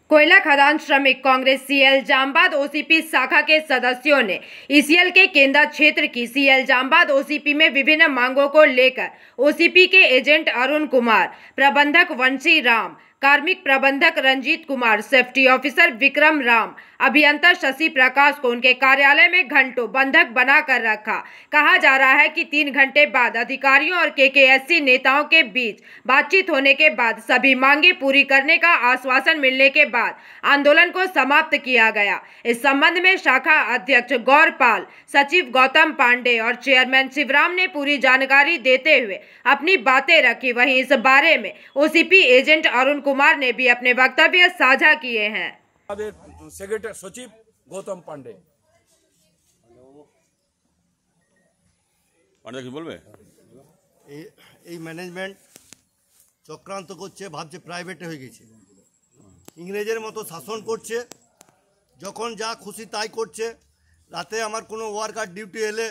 कोयला खदान श्रमिक कांग्रेस सीएल जामबाद ओसीपी शाखा के सदस्यों ने ईसीएल के केंद्र क्षेत्र की सीएल जामबाद ओसीपी में विभिन्न मांगों को लेकर ओसीपी के एजेंट अरुण कुमार, प्रबंधक वंशी राम, कार्मिक प्रबंधक रंजीत कुमार, सेफ्टी ऑफिसर विक्रम राम, अभियंता शशि प्रकाश को उनके कार्यालय में घंटों बंधक बनाकर रखा। कहा जा रहा है कि 3 घंटे बाद अधिकारियों और केकेएससी नेताओं के बीच बातचीत होने के बाद सभी मांगे पूरी करने का आश्वासन मिलने के बाद आंदोलन को समाप्त किया गया। इस संबंध में शाखा अध्यक्ष गौरपाल, सचिव गौतम पांडे और चेयरमैन शिवराम ने पूरी जानकारी देते हुए अपनी बातें रखी। वहीं इस बारे में ओसीपी एजेंट अरुण कुमार ने भी अपने वक्तव्य साझा किए हैं। सेक्रेटरी सचिव गौतम पांडे কি বলবে? এই ম্যানেজমেন্ট চক্রান্ত করছে, ভাবছে প্রাইভেটে হয়ে গেছে, ইংরেজের মতো শাসন করছে, যখন যা খুশি তাই করছে। রাতে আমার কোনো ওয়ার্কার ডিউটি এলে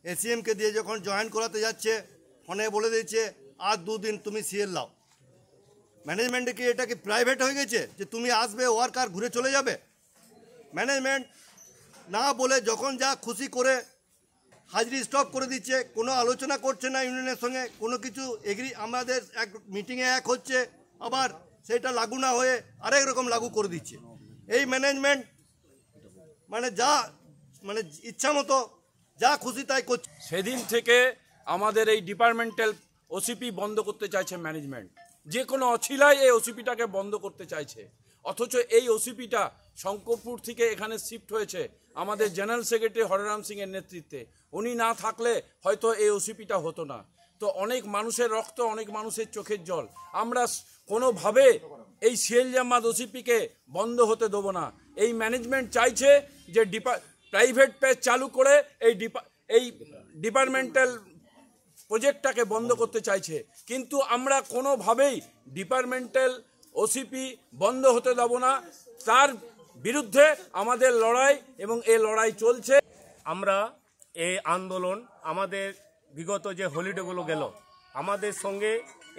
এসিএমকে দিয়ে যখন জয়েন করাতে যাচ্ছে ফোনে বলে দিচ্ছে আর 2 দিন তুমি সিএল লাও। ম্যানেজমেন্টে কি এটা কি প্রাইভেট হয়ে গেছে যে তুমি আসবে ওয়ার্কার ঘুরে চলে যাবে? ম্যানেজমেন্ট না বলে যখন যা খুশি করে হাজিরি স্টপ করে দিচ্ছে, কোনো আলোচনা করছে না ইউনিয়নের সঙ্গে, কোনো কিছু আমাদের এক মিটিংয়ে এক হচ্ছে, আবার সেটা লাগু না হয়ে আরেক রকম লাগু করে দিচ্ছে। এই ম্যানেজমেন্ট মানে ইচ্ছা মতো যা খুশি তাই করছে। সেদিন থেকে আমাদের এই ডিপার্টমেন্টাল ওসিপি বন্ধ করতে চাইছে ম্যানেজমেন্ট, যে কোনো অছিলায় এই ওসিপিটাকে বন্ধ করতে চাইছে। অথচ এই ওসিপিটা শঙ্করপুর থেকে এখানে শিফট হয়েছে আমাদের জেনারেল সেক্রেটারি হররাম সিং এর নেতৃত্বে। উনি না থাকলে হয়তো এই ওসিপিটা হতো না। তো অনেক মানুষের রক্ত, অনেক মানুষের চোখের জল। আমরা কোনোভাবে এই সিএল জামবাদ ওসিপিকে বন্ধ হতে দেবো না। এই ম্যানেজমেন্ট চাইছে যে প্রাইভেট পেজ চালু করে এই ডিপার্টমেন্টাল প্রজেক্টটাকে বন্ধ করতে চাইছে, কিন্তু আমরা কোনোভাবেই ডিপার্টমেন্টাল ওসিপি বন্ধ হতে দেব না। তার বিরুদ্ধে আমাদের লড়াই এবং এই লড়াই চলছে। আমরা এই আন্দোলন আমাদের বিগত যে হলিডেগুলো গেল আমাদের সঙ্গে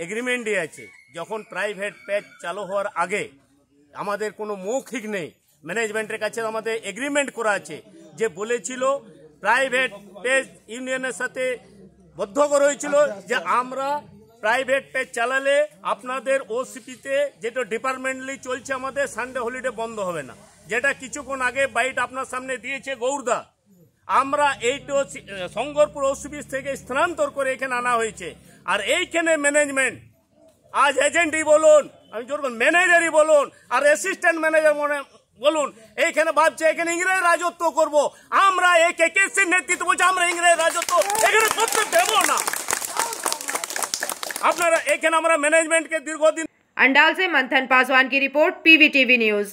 এগ্রিমেন্টই আছে। যখন প্রাইভেট পেজ চালু হওয়ার আগে আমাদের কোনো মৌখিক নেই, ম্যানেজমেন্টের কাছে আমাদের এগ্রিমেন্ট করা আছে যে বলেছিল প্রাইভেট পেজ ইউনিয়নের সাথে বদ্ধ করা হয়েছিল যে আমরা প্রাইভেট পেজ চালালে আপনাদের ওসিপিতে যেটা ডিপার্টমেন্টালি চলছে আমাদের সানডে হলিডে বন্ধ হবে না, যেটা কিছুক্ষণ আগে বাইট আপনার সামনে দিয়েছে গৌরদা। আমরা এইটা শঙ্করপুর ওসিপি থেকে স্থানান্তর করে এখানে আনা হয়েছে। আর এইখানে ম্যানেজমেন্ট আজ এজেন্টই বলুন, আমি জোর ম্যানেজারই বলুন আর অ্যাসিস্ট্যান্ট ম্যানেজার বলুন, এইখানে ভাবছে এখানে ইংরেজ রাজত্ব করব। আমরা এই কেকেএসসির নেতৃত্ব বলছে আমরা ইংরেজ রাজত্ব এখানে করতে দেব না। আপনারা এখানে আমরা ম্যানেজমেন্টকে দীর্ঘদিন। अंडाल से मंथन पासवान की रिपोर्ट, पीवीटीवी न्यूज।